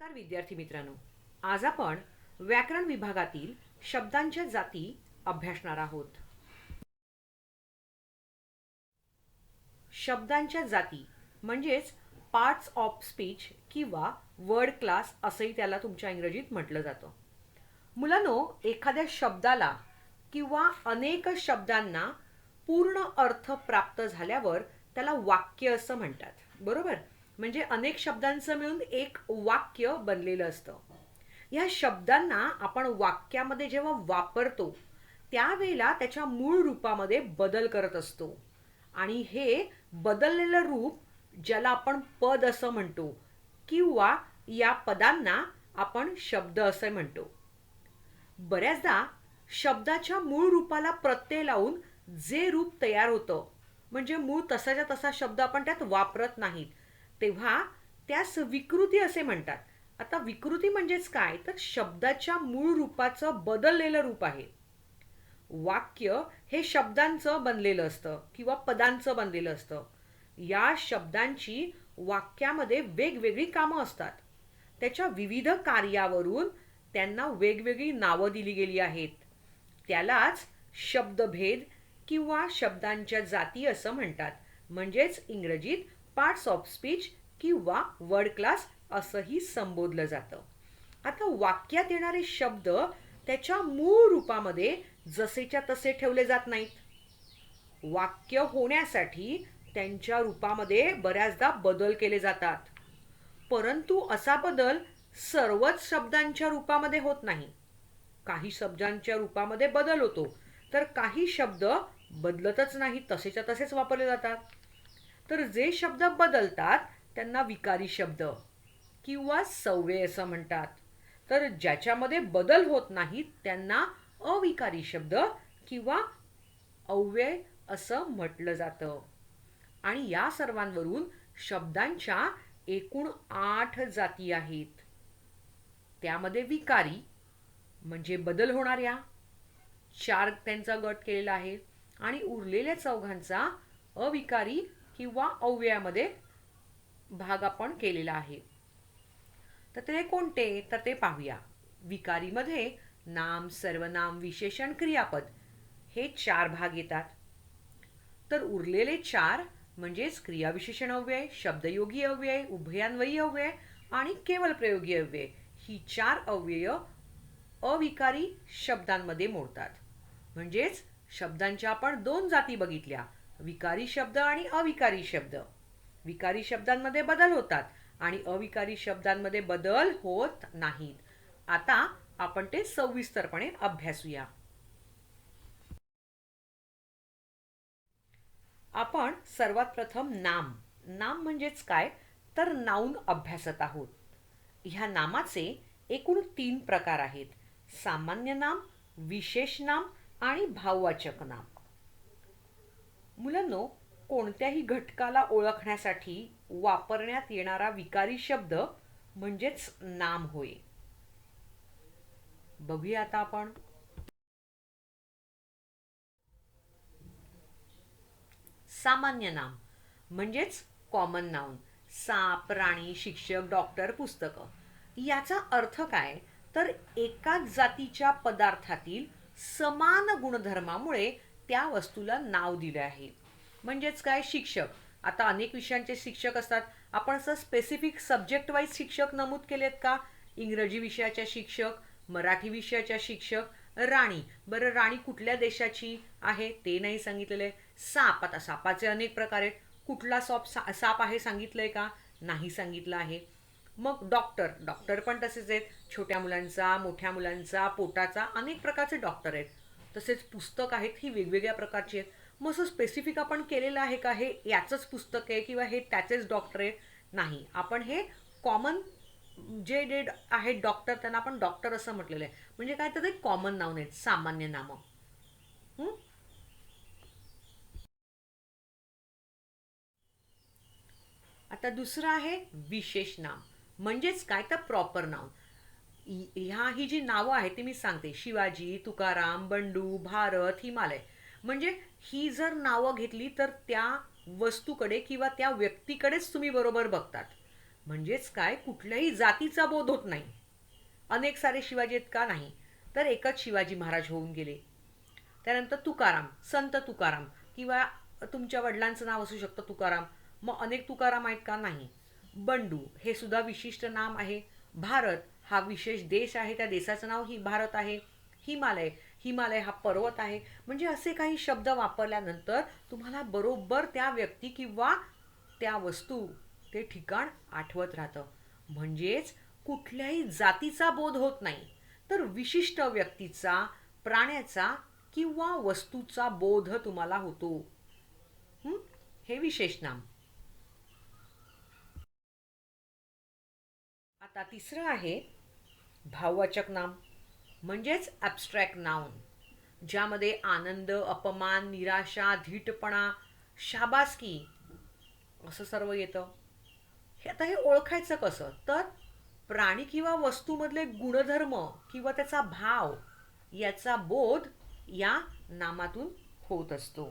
नमस्कार विद्यार्थी मित्रांनो. आज आपण व्याकरण विभागातील शब्दांच्या जाती अभ्यासणार आहोत. शब्दांच्या जाती म्हणजेच पार्ट्स ऑफ स्पीच किंवा वर्ड क्लास असंही त्याला तुमच्या इंग्रजीत म्हटलं जातं. मुलांनो, एखाद्या शब्दाला किंवा अनेक शब्दांना पूर्ण अर्थ प्राप्त झाल्यावर त्याला वाक्य असं म्हणतात. बरोबर? म्हणजे अनेक शब्दांचं मिळून एक वाक्य बनलेलं असतं. या शब्दांना आपण वाक्यामध्ये जेव्हा वापरतो त्यावेळेला त्याच्या मूळ रूपामध्ये बदल करत असतो आणि हे बदललेलं रूप ज्याला आपण पद असं म्हणतो किंवा या पदांना आपण शब्द असे म्हणतो. बऱ्याचदा शब्दाच्या मूळ रूपाला प्रत्यय लावून जे रूप तयार होतं म्हणजे मूळ तसाच्या तसा शब्द आपण त्यात वापरत नाहीत तेव्हा त्यास विकृती असे म्हणतात. आता विकृती म्हणजेच काय तर शब्दाच्या मूळ रूपाचं बदललेलं रूप आहे. वाक्य हे शब्दांचं बनलेलं असतं किंवा पदांचं बनलेलं असतं. या शब्दांची वाक्यामध्ये वेगवेगळी कामं असतात. त्याच्या विविध कार्यावरून त्यांना वेगवेगळी नावं दिली गेली आहेत. त्यालाच शब्दभेद किंवा शब्दांच्या जाती असं म्हणतात. म्हणजेच इंग्रजीत पार्ट्स ऑफ स्पीच किंवा वर्ड क्लास असंही संबोधलं जातं. आता वाक्यात येणारे शब्द त्याच्या मूळ रूपामध्ये जसेच्या तसे ठेवले जात नाहीत. वाक्य होण्यासाठी त्यांच्या रूपामध्ये बऱ्याचदा बदल केले जातात. परंतु असा बदल सर्वच शब्दांच्या रूपामध्ये होत नाही. काही शब्दांच्या रूपामध्ये बदल होतो तर काही शब्द बदलतच नाही, तसेच्या तसेच वापरले जातात. तर जे शब्द बदलतात त्यांना विकारी शब्द किंवा सव्यय असं म्हणतात. तर ज्याच्यामध्ये बदल होत नाहीत त्यांना अविकारी शब्द किंवा अव्यय असं म्हटलं जातं. आणि या सर्वांवरून शब्दांच्या एकूण 8 जाती आहेत. त्यामध्ये विकारी म्हणजे बदल होणाऱ्या 4 त्यांचा गट केलेला आहे आणि उरलेल्या चौघांचा अविकारी किंवा अव्ययामध्ये भाग आपण केलेला आहे. तर ते कोणते तर ते पाहूया. विकारीमध्ये नाम, सर्वनाम, विशेषण, क्रियापद हे 4 भाग येतात. तर उरलेले 4 म्हणजेच क्रियाविशेषण अव्यय, शब्दयोगी अव्यय, उभयान्वयी अव्यय आणि केवल प्रयोगी अव्यय ही 4 अव्यय अविकारी शब्दांमध्ये मोडतात. म्हणजेच शब्दांच्या आपण 2 जाती बघितल्या, विकारी शब्द आणि अविकारी शब्द. विकारी शब्दांमध्ये बदल होतात आणि अविकारी शब्दांमध्ये बदल होत नाहीत. आता आपण ते सविस्तरपणे अभ्यासूया. आपण सर्वात प्रथम नाम. नाम म्हणजेच काय तर नाउन अभ्यासत आहोत. ह्या नामाचे एकूण 3 प्रकार आहेत. सामान्य नाम, विशेष नाम आणि भाववाचक नाम. मुलांनो, कोणत्याही घटकाला ओळखण्यासाठी वापरण्यात येणारा विकारी शब्द म्हणजेच नाम होय. बघूया आता आपण. सामान्य नाम म्हणजेच कॉमन नाउन. साप, राणी, शिक्षक, डॉक्टर, पुस्तकं. याचा अर्थ काय तर एकाच जातीच्या पदार्थातील समान गुणधर्मामुळे त्या वस्तूला नाव दिले आहे. म्हणजेच काय शिक्षक. आता अनेक विषयांचे शिक्षक असतात. आपण असं स्पेसिफिक सब्जेक्ट वाईज शिक्षक नमूद केलेत का? इंग्रजी विषयाच्या शिक्षक, मराठी विषयाच्या शिक्षक. राणी, बरं राणी कुठल्या देशाची आहे ते नाही सांगितलेलं आहे. साप, आता सापाचे अनेक प्रकार आहेत. कुठला साप आहे सांगितलंय का? नाही सांगितलं आहे. मग डॉक्टर, डॉक्टर पण तसेच आहेत. छोट्या मुलांचा, मोठ्या मुलांचा, पोटाचा, अनेक प्रकारचे डॉक्टर आहेत. तसेच पुस्तक आहेत, ही वेगवेगळ्या प्रकारची आहेत. मग असं स्पेसिफिक आपण केलेलं आहे का हे याचंच पुस्तक आहे किंवा हे त्याचेच डॉक्टर आहेत? नाही. आपण हे कॉमन जे जे आहेत डॉक्टर त्यांना आपण डॉक्टर असं म्हटलेलं आहे. म्हणजे काय तर ते कॉमन नाउन आहेत, सामान्य नामं. आता दुसरं आहे विशेष नाम. म्हणजेच काय तर प्रॉपर नाउन. ही जी नावं आहेत ती मी सांगते. शिवाजी, तुकाराम, बंडू, भारत, हिमालय. म्हणजे ही जर नावं घेतली तर त्या वस्तूकडे किंवा त्या व्यक्तीकडेच तुम्ही बरोबर बघतात. म्हणजेच काय, कुठल्याही जातीचा बोध होत नाही. अनेक सारे शिवाजी आहेत का, नाही, तर एकच शिवाजी महाराज होऊन गेले. त्यानंतर तुकाराम, संत तुकाराम, किंवा तुमच्या वडिलांचं नाव असू शकतं तुकाराम, मग अनेक तुकाराम आहेत का, नाही. बंडू हे सुद्धा विशिष्ट नाम आहे. भारत हा विशेष देश आहे, त्या देशाचं नाव ही भारत आहे. हिमालय, हिमालय हा पर्वत आहे. म्हणजे असे काही शब्द वापरल्यानंतर तुम्हाला बरोबर त्या व्यक्ती किंवा त्या वस्तू, ते ठिकाण आठवत राहतं. म्हणजेच कुठल्याही जातीचा बोध होत नाही, तर विशिष्ट व्यक्तीचा, प्राण्याचा किंवा वस्तूचा बोध तुम्हाला होतो. हे विशेष नाम. आता तिसरं आहे भाववाचक नाम, म्हणजेच ॲब्स्ट्रॅक्ट नाउन, ज्यामध्ये आनंद, अपमान, निराशा, धीटपणा, शाबासकी असं सर्व येतं. हे आता हे ओळखायचं कसं, तर प्राणी किंवा वस्तूमधले गुणधर्म किंवा त्याचा भाव याचा बोध या नामातून होत असतो.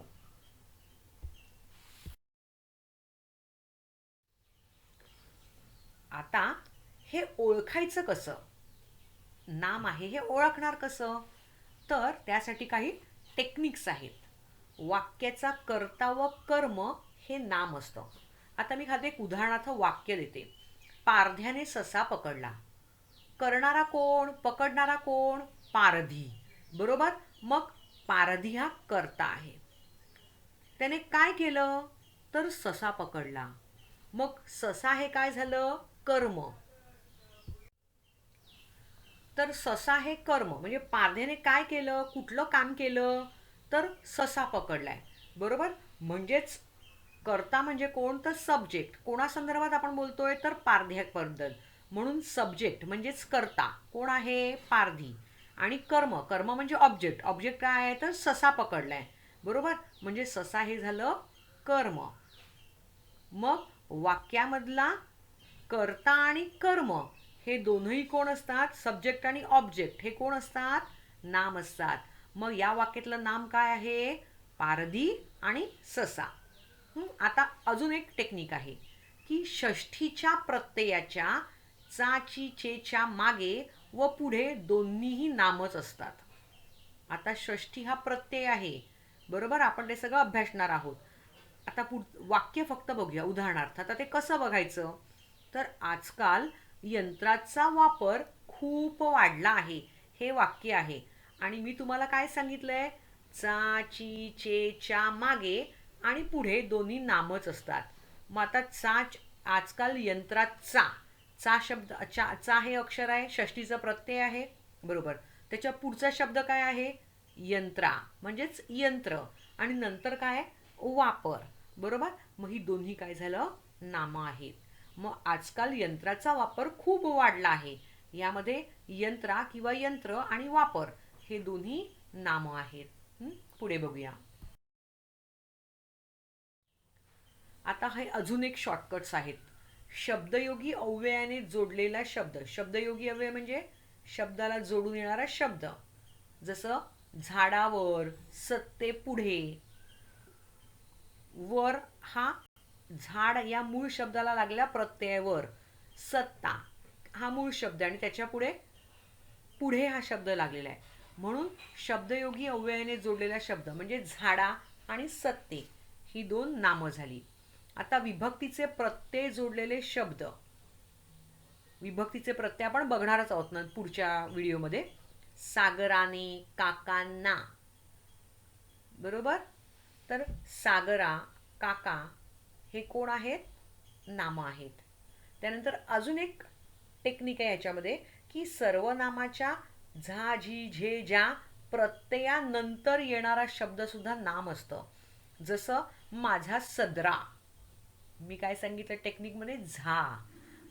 आता हे ओळखायचं कसं, नाम आहे हे ओळखणार कसं, तर त्यासाठी काही टेक्निक्स आहेत. वाक्याचा कर्ता व कर्म हे नाम असतं. आता मी खाते एक उदाहरणार्थ वाक्य देते. पारध्याने ससा पकडला. करणारा कोण, पकडणारा कोण, पारधी. बरोबर. मग पारधी हा कर्ता आहे. त्याने काय केलं, तर ससा पकडला. मग ससा हे काय झालं, कर्म. तर ससा हे कर्म, म्हणजे पारध्याने काय केलं, कुठलं काम केलं, तर ससा पकडलाय. बरोबर. म्हणजेच कर्ता म्हणजे कोण, तर सब्जेक्ट. कोणासंदर्भात आपण बोलतोय, तर पारध्याबद्दल. म्हणून सब्जेक्ट म्हणजेच कर्ता कोण आहे, पारधी. आणि कर्म, कर्म म्हणजे ऑब्जेक्ट. ऑब्जेक्ट काय आहे, तर ससा पकडलाय. बरोबर. म्हणजे ससा हे झालं कर्म. मग वाक्यामधला कर्ता आणि कर्म हे दोनही कोण असतात, सब्जेक्ट आणि ऑब्जेक्ट हे कोण असतात, नाम असतात. मग या वाक्यातलं नाम काय आहे, पारधी आणि ससा. आता अजून एक टेक्निक आहे की षष्ठीच्या प्रत्ययाच्या चाची चेच्या मागे व पुढे दोन्हीही नामच असतात. आता षष्ठी हा प्रत्यय आहे. बरोबर. आपण ते सगळं अभ्यासणार आहोत. आता वाक्य फक्त बघूया. उदाहरणार्थ आता ते कसं बघायचं, तर आजकाल यंत्राचा वापर खूप वाढला आहे, हे वाक्य आहे. आणि मी तुम्हाला काय सांगितलंय, चा ची चेच्या मागे आणि पुढे दोन्ही नामच असतात. मग आता आजकाल यंत्रात चा शब्द, चा हे अक्षर आहे, षष्टीचा प्रत्यय आहे. बरोबर. त्याच्या पुढचा शब्द काय आहे, यंत्रा म्हणजेच यंत्र. आणि नंतर काय, वापर. बरोबर. मग ही दोन्ही काय झालं, नामं आहेत. मग आजकाल यंत्राचा वापर खूप वाढला आहे. यामध्ये यंत्रा किंवा यंत्र आणि वापर हे दोन्ही नामं आहेत. पुढे बघूया. आता हे अजून एक शॉर्टकट्स आहेत. शब्दयोगी अव्ययाने जोडलेला शब्द. शब्दयोगी अव्यय म्हणजे शब्दाला जोडून येणारा शब्द. जसं झाडावर, सत्ते पुढे. वर हा झाड या मूळ शब्दाला लागल्या प्रत्ययावर, सत्ता हा मूळ शब्द आणि त्याच्या पुढे पुढे हा शब्द लागलेला आहे. म्हणून शब्दयोगी अव्ययाने जोडलेला शब्द म्हणजे झाडा आणि सत्ते ही दोन नामं झाली. आता विभक्तीचे प्रत्यय जोडलेले शब्द. विभक्तीचे प्रत्यय आपण बघणारच आहोत ना पुढच्या व्हिडिओमध्ये. सागराने, काकांना. बरोबर. तर सागरा, काका हे कोण आहेत, नामं आहेत. त्यानंतर अजून एक टेक्निक आहे याच्यामध्ये की सर्वनामाच्या झा झी झे ज्या प्रत्ययानंतर येणारा शब्द सुद्धा नाम असतं. जसं माझा सदरा. मी काय सांगितलं टेक्निकमध्ये, झा.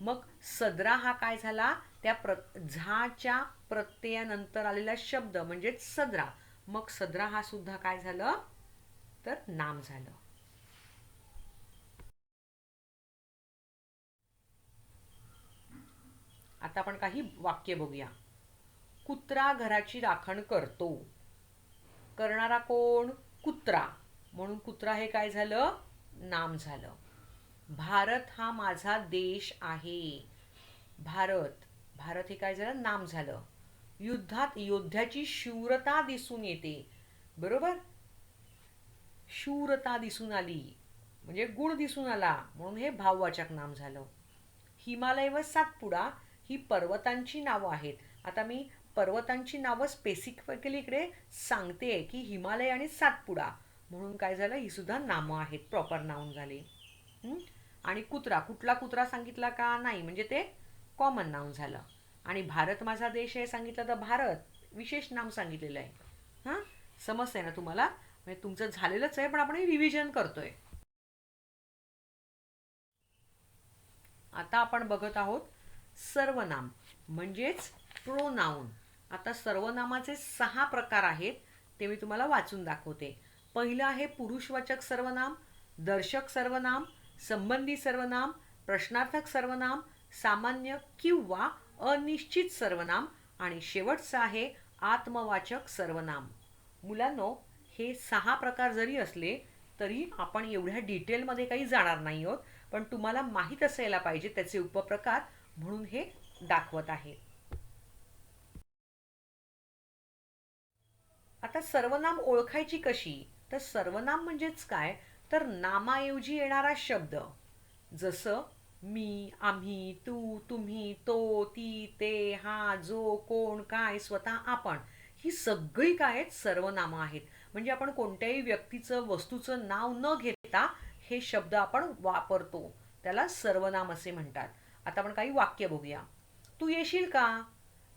मग सदरा हा काय झाला, त्या झाच्या प्रत्ययानंतर आलेला शब्द म्हणजेच सदरा. मग सदरा हा सुद्धा काय झालं, तर नाम झालं. आता आपण काही वाक्य बघूया. कुत्रा घराची राखण करतो. करणारा कोण, कुत्रा. म्हणून कुत्रा हे काय झालं, नाम झालं. भारत हा माझा देश आहे. भारत, भारत हे काय झालं, नाम झालं. युद्धात योद्ध्याची शूरता दिसून येते. बरोबर, शूरता दिसून आली म्हणजे गुण दिसून आला, म्हणून हे भाववाचक नाम झालं. हिमालय व सातपुडा ही पर्वतांची नावं आहेत. आता मी पर्वतांची नावं स्पेसिफिकली इकडे सांगते की हिमालय आणि सातपुडा, म्हणून काय झालं, ही सुद्धा नामं आहेत, प्रॉपर नाउन झाले. हं? आणि कुत्रा, कुठला कुत्रा सांगितला का, नाही, म्हणजे ते कॉमन नाउन झालं. आणि भारत माझा देश आहे सांगितलं तर भारत विशेष नाम सांगितलेलं आहे. हां, समजतंय ना तुम्हाला, म्हणजे तुमचं झालेलंच आहे पण आपण रिव्हिजन करतोय. आता आपण बघत आहोत सर्वनाम म्हणजेच प्रोनाउन. आता सर्वनामाचे 6 प्रकार आहेत, ते मी तुम्हाला वाचून दाखवते. पहिलं आहे पुरुषवाचक सर्वनाम, दर्शक सर्वनाम, संबंधी सर्वनाम, प्रश्नार्थक सर्वनाम, सामान्य किंवा अनिश्चित सर्वनाम आणि शेवटचं आहे आत्मवाचक सर्वनाम. मुलांनो, हे 6 प्रकार जरी असले तरी आपण एवढ्या डिटेलमध्ये काही जाणार नाही आहोत, पण तुम्हाला माहीत असायला पाहिजे त्याचे उपप्रकार, म्हणून हे दाखवत आहे. आता सर्वनाम ओळखायची कशी, तर सर्वनाम म्हणजेच काय, तर नामाऐवजी येणारा शब्द. जसं मी, आम्ही, तू, तुम्ही, तो, ती, ते, हा, जो, कोण, काय, स्वतः, आपण, ही सगळी काय आहेत, सर्वनामं आहेत. म्हणजे आपण कोणत्याही व्यक्तीचं, वस्तूचं नाव न घेता हे शब्द आपण वापरतो, त्याला सर्वनाम असे म्हणतात. आता आपण काही वाक्य बघूया. तू येशील का,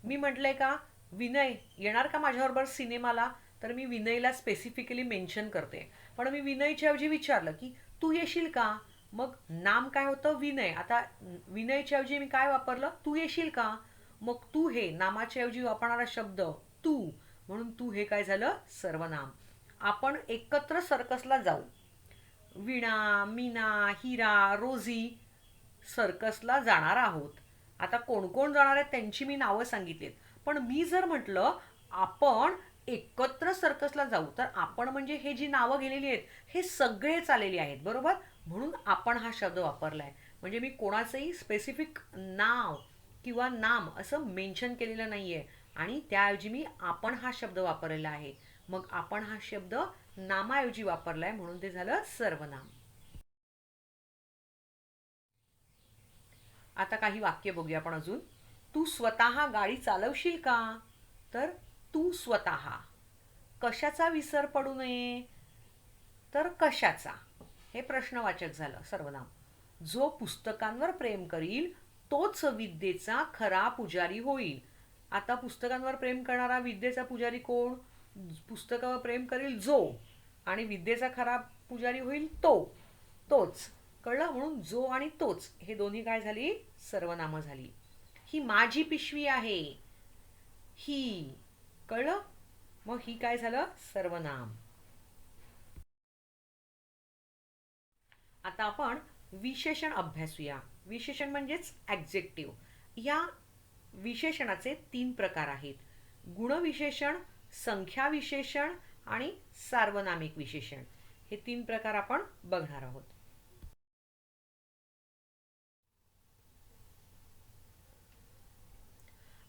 मी म्हटलंय का, विनय येणार का माझ्याबरोबर सिनेमाला, तर मी विनयला स्पेसिफिकली मेन्शन करते. पण मी विनयच्या ऐवजी विचारलं की तू येशील का, मग नाम काय होतं, विनय. आता विनयच्या ऐवजी मी काय वापरलं, तू येशील का, मग तू हे नामाच्या ऐवजी वापरणारा शब्द तू, म्हणून तू हे काय झालं, सर्वनाम. आपण एकत्र सर्कसला जाऊ, वीणा, मीना, हिरा, रोझी सर्कसला जाणार आहोत. आता कोण कोण जाणार आहेत त्यांची मी नावं सांगितलीत, पण मी जर म्हटलं आपण एकत्र सर्कसला जाऊ, तर आपण म्हणजे हे जी नावं गेलेली आहेत हे सगळेच आलेली आहेत, बरोबर, म्हणून आपण हा शब्द वापरलाय. म्हणजे मी कोणाचंही स्पेसिफिक नाव किंवा नाम असं मेन्शन केलेलं नाहीये, आणि त्याऐवजी मी आपण हा शब्द वापरलेला आहे. मग आपण हा शब्द नामाऐवजी वापरलाय, म्हणून ते झालं सर्वनाम. आता काही वाक्य बघूया आपण अजून. तू स्वतः गाडी चालवशील का, तर तू स्वतः. कशाचा विसर पडू नये, तर कशाचा. हे प्रश्नवाचक झालं, सर्वनाम. जो पुस्तकांवर प्रेम करील तोच विद्येचा खरा पुजारी होईल. आता पुस्तकांवर प्रेम करणारा विद्येचा पुजारी कोण, पुस्तकावर प्रेम करील जो, आणि विद्येचा खरा पुजारी होईल तो, तोच. कळलं, म्हणून जो आणि तोच हे दोन्ही काय झाली, सर्वनामं झाली. ही माझी पिशवी आहे, ही. कळलं, मग ही काय झालं, सर्वनाम. आता आपण विशेषण अभ्यासूया. विशेषण म्हणजेच ॲडजेक्टिव्ह. या विशेषणाचे 3 प्रकार आहेत: गुणविशेषण, संख्या विशेषण आणि सार्वनामिक विशेषण. हे 3 प्रकार आपण बघणार आहोत.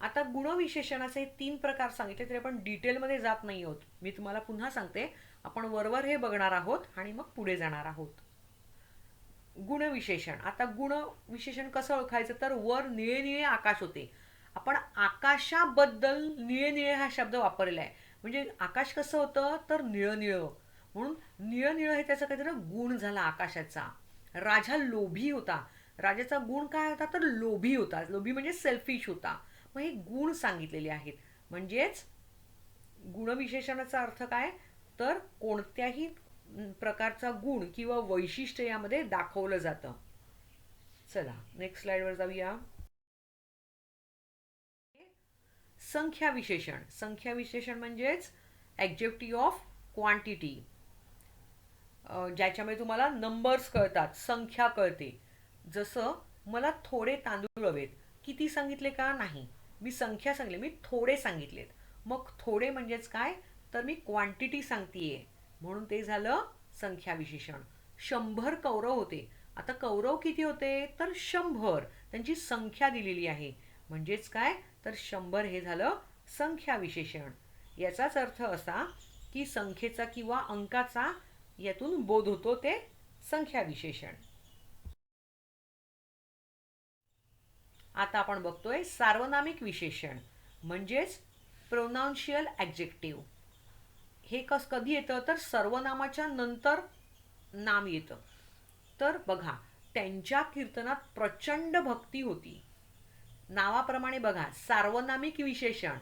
आता गुणविशेषणाचे 3 प्रकार सांगितले तरी आपण डिटेलमध्ये जात नाही आहोत. मी तुम्हाला पुन्हा सांगते, आपण वरवर हे बघणार आहोत आणि मग पुढे जाणार आहोत. गुणविशेषण. आता गुणविशेषण कसं ओळखायचं, तर वर निळे निळे आकाश होते, आपण आकाशाबद्दल निळे निळे हा शब्द वापरलेला आहे. म्हणजे आकाश कसं होतं, तर निळं निळं, म्हणून निळं निळं हे त्याचा काहीतरी गुण झाला आकाशाचा. राजा लोभी होता, राजाचा गुण काय होता, तर लोभी होता. लोभी म्हणजे सेल्फिश होता. मग हे गुण सांगितलेले आहेत. म्हणजेच गुणविशेषणाचा अर्थ काय, तर कोणत्याही प्रकारचा गुण किंवा वैशिष्ट्य यामध्ये दाखवलं जातं. चला नेक्स्ट स्लाइडवर जाऊया. संख्या विशेषण. संख्या विशेषण म्हणजेच ॲडजेक्टिव्ह ऑफ क्वांटिटी, ज्याच्यामध्ये तुम्हाला नंबर्स कळतात, संख्या कळते. जसं मला थोडे तांदूळ हवेत, किती सांगितले का, नाही, मी संख्या सांगली, मी थोडे सांगितलेत. मग थोडे म्हणजेच काय, तर मी क्वांटिटी सांगतेय, म्हणून ते झालं संख्या विशेषण. 100 कौरव होते, आता कौरव किती होते तर 100, त्यांची संख्या दिलेली आहे. म्हणजेच काय तर 100 हे झालं संख्या विशेषण. याचाच अर्थ असा की संख्येचा किंवा अंकाचा यातून बोध होतो ते संख्या विशेषण. आता आपण बघतोय सार्वनामिक विशेषण म्हणजेच प्रोनाउन्शियल ॲडजेक्टिव्ह. हे कधी येतं तर सर्वनामाच्या नंतर नाम येतं. तर बघा, त्यांच्या कीर्तनात प्रचंड भक्ती होती. नावाप्रमाणे बघा, सार्वनामिक विशेषण,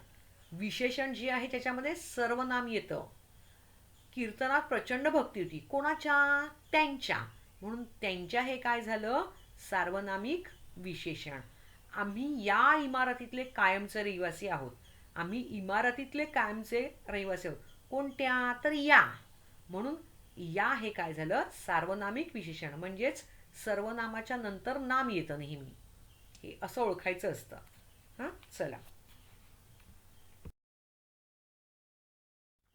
विशेषण जे आहे त्याच्यामध्ये सर्वनाम येतं. कीर्तनात प्रचंड भक्ती होती कोणाच्या त्यांच्या, म्हणून त्यांच्या हे काय झालं सार्वनामिक विशेषण. आम्ही या इमारतीतले कायमचे रहिवासी आहोत. आम्ही इमारतीतले कायमचे रहिवासी आहोत. कोणत्या तर या, म्हणून या हे काय झालं सार्वनामिक विशेषण. म्हणजेच सर्वनामाच्या नंतर नाम येतं नेहमी, हे असं ओळखायचं असतं. हां, चला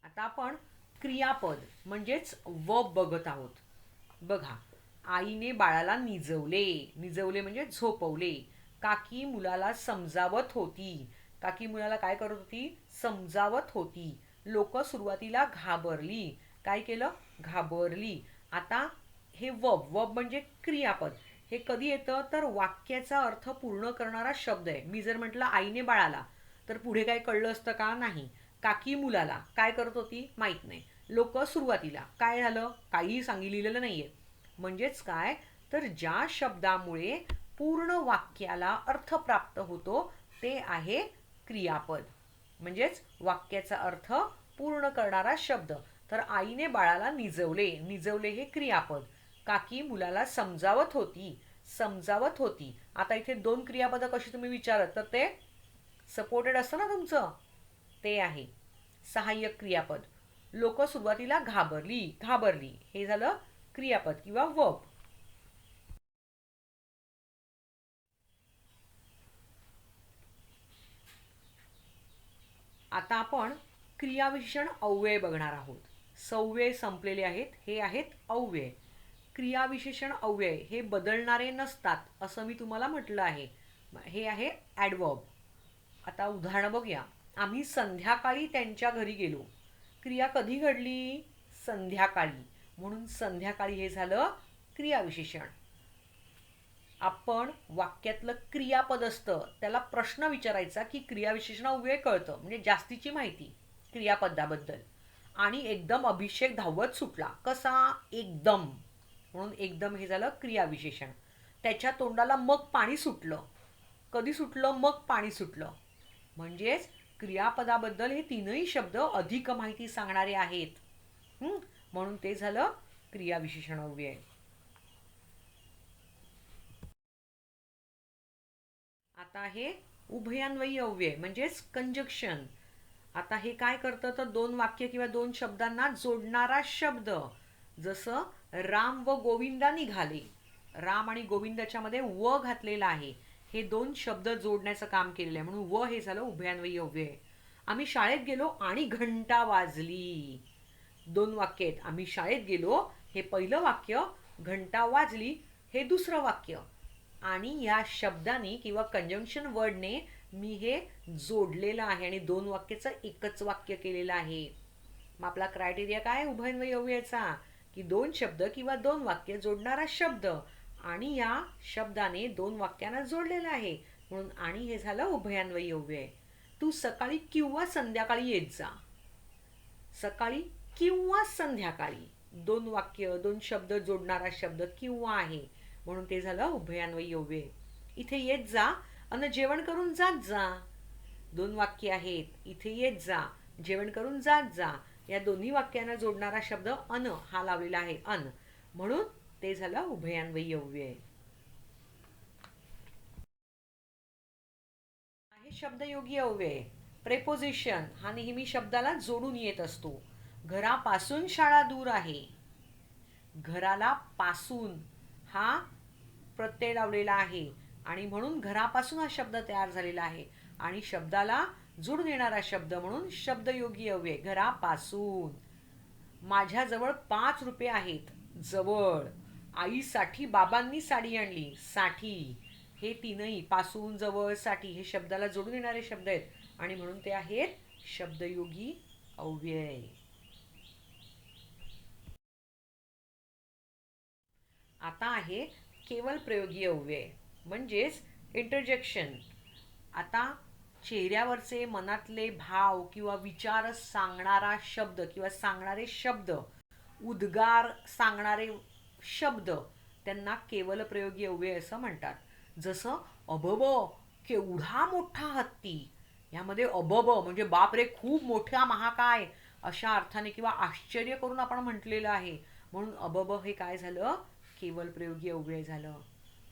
आता आपण क्रियापद म्हणजेच वर्ब बघत आहोत. बघा, आईने बाळाला निजवले, निजवले म्हणजे झोपवले. काकी मुलाला समजावत होती, काकी मुलाला काय करत होती समजावत होती. लोक सुरुवातीला घाबरली, काय केलं घाबरली. आता हे वर्ब म्हणजे क्रियापद, हे कधी येतं तर वाक्याचा अर्थ पूर्ण करणारा शब्द आहे. मी जर म्हटलं आईने बाळाला, तर पुढे काय कळलं असतं का नाही. काकी मुलाला काय करत होती माहित नाही. लोक सुरुवातीला काय झालं काहीही सांगितलेलं नाहीये. म्हणजेच काय तर ज्या शब्दामुळे पूर्ण वाक्याला अर्थ प्राप्त होतो ते आहे क्रियापद. म्हणजेच वाक्याचा अर्थ पूर्ण करणारा शब्द. तर आईने बाळाला निजवले, निजवले हे क्रियापद. काकी मुलाला समजावत होती, समजावत होती. आता इथे दोन क्रियापद कशी तुम्ही विचारत तर ते सपोर्टेड असतं ना तुमचं, ते आहे सहाय्यक क्रियापद. लोक सुरुवातीला घाबरली, घाबरली हे झालं क्रियापद किंवा वर्ब. आता आपण क्रियाविशेषण अव्यय बघणार आहोत. सव्यय संपलेले आहेत, हे आहेत अव्यय. क्रियाविशेषण अव्यय हे बदलणारे नसतात असं मी तुम्हाला म्हटलं आहे. हे आहे ॲडवर्ब. आता उदाहरण बघूया. आम्ही संध्याकाळी त्यांच्या घरी गेलो. क्रिया कधी घडली संध्याकाळी, म्हणून संध्याकाळी हे झालं क्रियाविशेषण. आपण वाक्यातलं क्रियापद असतं त्याला प्रश्न विचारायचा की क्रियाविशेषण अव्यय कळतं म्हणजे जास्तीची माहिती क्रियापदाबद्दल. आणि एकदम अभिषेक धावत सुटला, कसा एकदम, म्हणून एकदम हे झालं क्रियाविशेषण. त्याच्या तोंडाला मग पाणी सुटलं, कधी सुटलं मग पाणी सुटलं. म्हणजेच क्रियापदाबद्दल हे तीनही शब्द अधिक माहिती सांगणारे आहेत. म्हणून ते झालं क्रियाविशेषण अव्यय. आता हे उभयान्वयी अव्यय म्हणजेच कंजक्शन. आता हे काय करतं तर दोन वाक्य किंवा दोन शब्दांना जोडणारा शब्द. जसं राम व गोविंदा निघाले, राम आणि गोविंदाच्या मध्ये व घातलेला आहे. हे दोन शब्द जोडण्याचं काम केलेलं आहे, म्हणून व हे झालं उभयान्वयी अव्यय. आम्ही शाळेत गेलो आणि घंटा वाजली. दोन वाक्य आहेत. आम्ही शाळेत गेलो हे पहिलं वाक्य, घंटा वाजली हे दुसरं वाक्य. आणि या शब्दाने किंवा कंजंक्शन वर्डने मी हे जोडलेलं आहे आणि दोन वाक्याचं एकच वाक्य केलेलं आहे. मग आपला क्रायटेरिया काय उभयान्वयी अव्ययाचा की दोन शब्द किंवा दोन वाक्य जोडणारा शब्द आणि या शब्दाने दोन वाक्यांना जोडलेलं आहे, म्हणून आणि हे झालं उभयान्वयी अव्यय. तू सकाळी किंवा संध्याकाळी येत जा. सकाळी किंवा संध्याकाळी दोन वाक्य दोन शब्द जोडणारा शब्द किंवा आहे, म्हणून ते झालं उभयान्वयी अव्यय. इथे येत जा अन जेवण करून जात जा. दोन वाक्य आहेत. इथे येत जा, जेवण करून जात जा. या दोन्ही वाक्यांना जोडणारा शब्द अन हा लावलेला आहे, अन, म्हणून ते झालं उभयान्वयी अव्यय. आहे शब्दयोगी अव्यय. प्रेपोजिशन हा नेहमी शब्दाला जोडून येत असतो. घरापासून शाळा दूर आहे. घराला पासून हा प्रत्यय लावलेला आहे आणि म्हणून घरापासून हा शब्द तयार झालेला आहे. आणि शब्दाला जोडून येणारा शब्द म्हणून शब्दयोगी अव्यय घरापासून. माझ्याजवळ 5 रुपये आहेत. जवळ आईसाठी बाबांनी साडी आणली. साठी हे तीनही पासून, जवळ, साठी हे शब्दाला जोडून येणारे शब्द आहेत आणि म्हणून ते आहेत शब्दयोगी अव्यय. आता आहे केवल प्रयोगी अव्यय म्हणजेच इंटरजेक्शन. आता चेहऱ्यावरचे मनातले भाव किंवा विचार सांगणारा शब्द किंवा सांगणारे शब्द, उद्गार सांगणारे शब्द त्यांना केवल प्रयोगी अव्यय असं म्हणतात. जसं अबब, केवढा मोठा हत्ती. यामध्ये अबब म्हणजे बापरे खूप मोठा महाकाय अशा अर्थाने किंवा आश्चर्य करून आपण म्हटलेलं आहे. म्हणून अबब हे काय झालं? केवल प्रयोगी अव्यय झालं.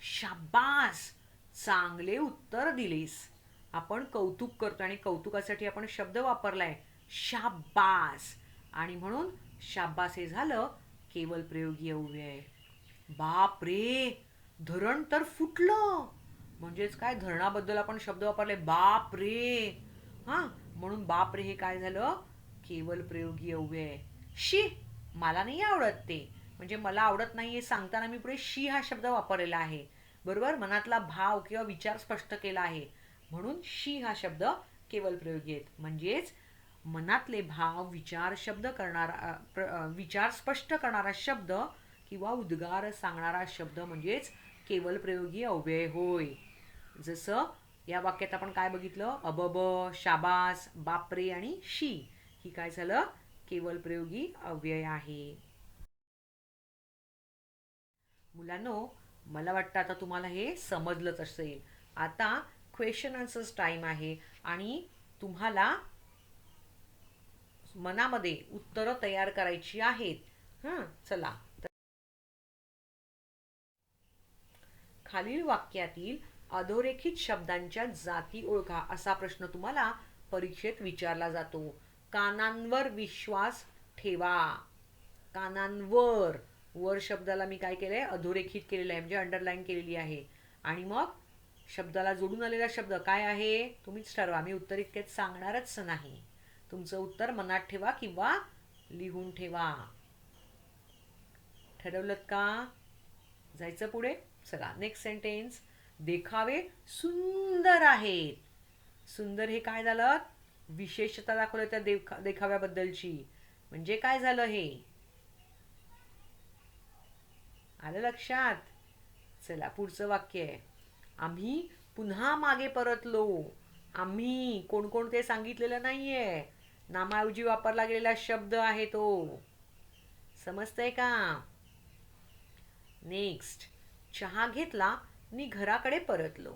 शाबास, चांगले उत्तर दिलेस. आपण कौतुक करतो आणि कौतुकासाठी आपण शब्द वापरलाय शाबास आणि म्हणून शाबास हे झालं केवल प्रयोगी अव्यय. बाप रे, धरण तर फुटलं. म्हणजेच काय, धरणाबद्दल आपण शब्द वापरले बाप रे. हा, म्हणून बाप रे हे काय झालं? केवल प्रयोगी अव्यय. शी, मला नाही आवडत ते. म्हणजे मला आवडत नाही हे सांगताना मी पुढे शी हा शब्द वापरलेला आहे. बरोबर, मनातला भाव किंवा विचार स्पष्ट केला आहे म्हणून शी हा शब्द केवल प्रयोगी आहेत. म्हणजेच मनातले भाव, विचार शब्द करणारा विचार स्पष्ट करणारा शब्द किंवा उद्गार सांगणारा शब्द म्हणजेच केवल प्रयोगी अव्यय होय. जसं या वाक्यात आपण काय बघितलं? अबब, शाबास, बापरे आणि शी ही काय झालं? केवल प्रयोगी अव्यय आहे. मुलांनो, मला वाटतं आता तुम्हाला हे समजलंच असेल. आता क्वेश्चन आन्सर्स टाइम आहे आणि तुम्हाला मनामध्ये उत्तरं तयार करायची आहेत. हां, चला. खालील वाक्यातील अधोरेखित शब्दांच्या जाती ओळखा असा प्रश्न तुम्हाला परीक्षेत विचारला जातो. कानांवर विश्वास ठेवा. कानांवर, वर शब्दाला मी काय केलंय? अधोरेखित केलेलं आहे म्हणजे अंडरलाईन केलेली आहे. आणि मग शब्दाला जोडून आलेला शब्द काय आहे? तुम्हीच ठरवा. मी उत्तर इतकेच सांगणारच नाही. तुमचं उत्तर मनात ठेवा किंवा लिहून ठेवा. ठरवलंत का? जायचं पुढे? चला, नेक्स्ट सेंटेन्स. देखावे सुंदर आहेत. सुंदर हे काय झालं? विशेषता दाखवली त्या देखाव्याबद्दलची. म्हणजे काय झालं हे? आलं लक्षात? चला, पुढचं वाक्य आहे. आम्ही पुन्हा मागे परतलो. आम्ही कोण कोण ते सांगितलेलं नाहीये. नामाऐवजी वापरला गेलेला शब्द आहे तो. समजतंय का? नेक्स्ट. चहा घेतला नि घराकडे परतलो.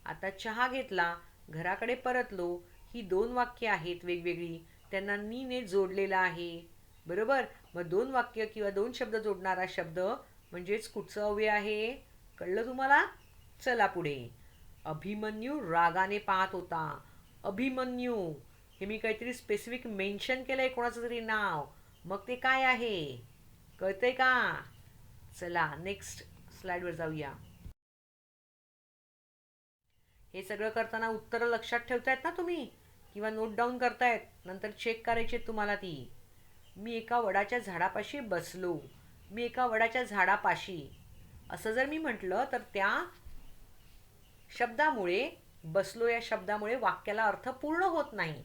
आता चहा घेतला, घराकडे परतलो ही दोन वाक्य आहेत वेगवेगळी. त्यांना नी ने जोडलेला आहे. बरोबर, मग दोन वाक्य किंवा दोन शब्द जोडणारा शब्द म्हणजेच कुठचं अव्यय आहे? कळलं तुम्हाला? चला पुढे. अभिमन्यू रागाने पाहत होता. अभिमन्यू हे मी काहीतरी स्पेसिफिक मेन्शन केलंय, कोणाचं तरी नाव. मग ते काय आहे? कळतंय का? चला, नेक्स्ट स्लाइडवर जाऊया. हे सगळं करताना उत्तरं लक्षात ठेवतायत ना तुम्ही? किंवा नोट डाऊन करतायत? नंतर चेक करायची तुम्हाला ती. मी एका वडाच्या झाडापाशी बसलो. मी एका वडाच्या झाडापाशी असं जर मी म्हटलं तर त्या शब्दामुळे, बसलो या शब्दामुळे वाक्याला अर्थ पूर्ण होत नाही.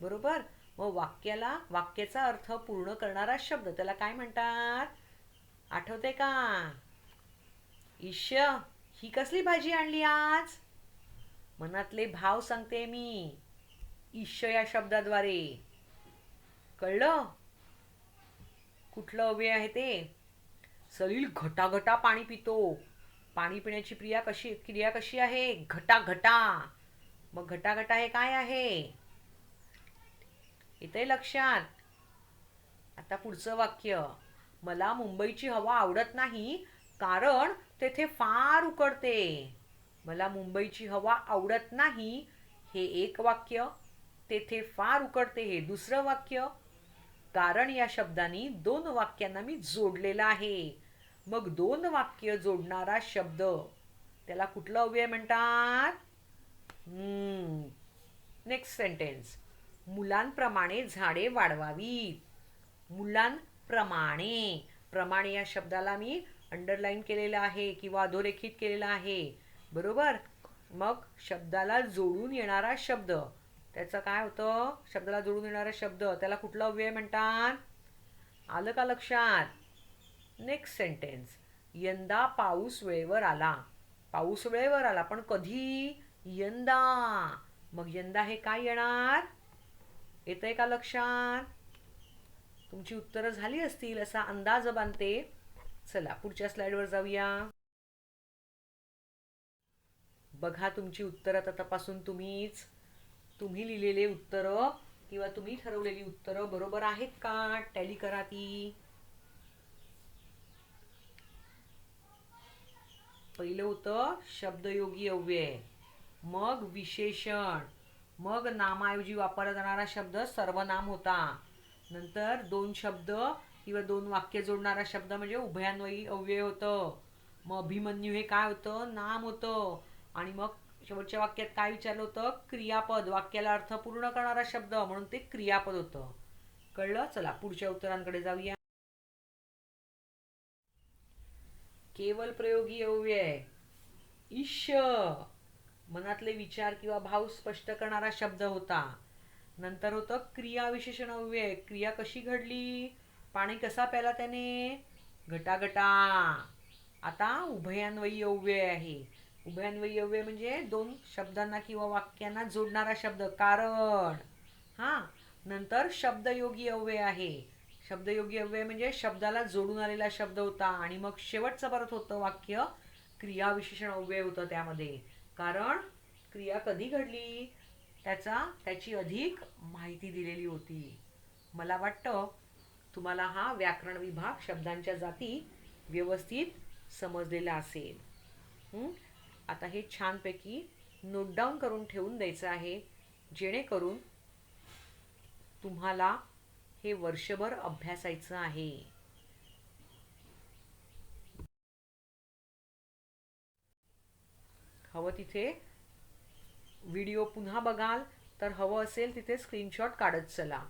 बरोबर, मग वाक्याचा अर्थ पूर्ण करणारा शब्द त्याला काय म्हणतात? आठवते का? ईश, ही कसली भाजी आणली आज? मनातले भाव सांगते मी ईश या शब्दाद्वारे. कळलं? कुठलं अव्यय आहे ते? सलील घटाघटा पाणी पितो. पाणी पिण्याची क्रिया कशी आहे? घटाघटा. मग घटाघटा हे काय आहे? येतंय लक्षात? आता पुढचं वाक्य. मला मुंबईची हवा आवडत नाही कारण तेथे फार उकडते. मला मुंबईची हवा आवडत नाही हे एक वाक्य. तेथे फार उकडते हे दुसरं वाक्य. कारण या शब्दांनी दोन वाक्यांना मी जोडलेलं आहे. मग दोन वाक्य जोडणारा शब्द त्याला कुठलं अव्यय म्हणतात? Next sentence. मुलांप्रमाणे झाडे वाढवावीत. मुलांप्रमाणे, प्रमाणे या शब्दाला मी अंडरलाईन केलेलं आहे किंवा अधोरेखित केलेलं आहे. बरोबर. मग शब्दाला जोडून येणारा शब्द, त्याचं काय होतं? शब्दाला जोडून येणारा शब्द त्याला कुठला अव्यय म्हणतात? आलं का लक्षात? Next sentence. यंदा पाऊस वेळेवर आला. पाऊस वेळेवर आला, पण कधी? यंदा. मग यंदा हे काय येणार? येतंय का लक्षात? तुमची उत्तरं झाली असतील असा अंदाज बांधते. चला पुढच्या स्लाइडवर जाऊया. बघा तुमची उत्तरं आता तपासून तुम्ही लिहिलेले उत्तरं किंवा तुम्ही ठरवलेली उत्तरं बरोबर आहेत का? टॅली करा ती. पहिलं होतं शब्दयोगी अव्यय, मग विशेषण, मग नामाऐवजी वापरला जाणारा शब्द सर्वनाम होता. नंतर दोन शब्द किंवा दोन वाक्य जोडणारा शब्द म्हणजे उभयान्वयी अव्यय होतं. मग अभिमन्यू हे काय होतं? नाम होतं. आणि मग शेवटच्या वाक्यात काय विचारलं होतं? क्रियापद, वाक्याला अर्थ पूर्ण करणारा शब्द, म्हणून ते क्रियापद होतं. कळलं? चला पुढच्या उत्तरांकडे जाऊया. केवल प्रयोगी अव्यय. ईश, मनातले विचार किंवा भाव स्पष्ट करणारा शब्द होता. नंतर होतं क्रियाविशेषण अव्यय. क्रिया कशी घडली? पाणी कसा प्याला त्याने? घटाघटा. आता उभयान्वयी अव्यय आहे. उभयान्वयी अव्यय म्हणजे दोन शब्दांना किंवा वाक्यांना जोडणारा शब्द, कारण. हा. नंतर शब्दयोगी अव्यय आहे. शब्दयोगी अव्यय म्हणजे शब्दाला जोडून आलेला शब्द होता. आणि मग शेवटचं परत होतं वाक्य क्रियाविशेषण अव्यय होतं त्यामध्ये, कारण क्रिया कधी घडली त्याची अधिक माहिती दिलेली होती. मला वाटतं तुम्हाला हा व्याकरण विभाग शब्दांच्या जाती व्यवस्थित समजलेला असेल. आता हे छानपैकी नोट डाऊन करून ठेवून द्यायचं आहे, जेणेकरून तुम्हाला हे वर्षभर अभ्यासायचं आहे. हवं तिथे व्हिडिओ पुन्हा बघाल तर हवं असेल तिथे स्क्रीनशॉट काढत चला.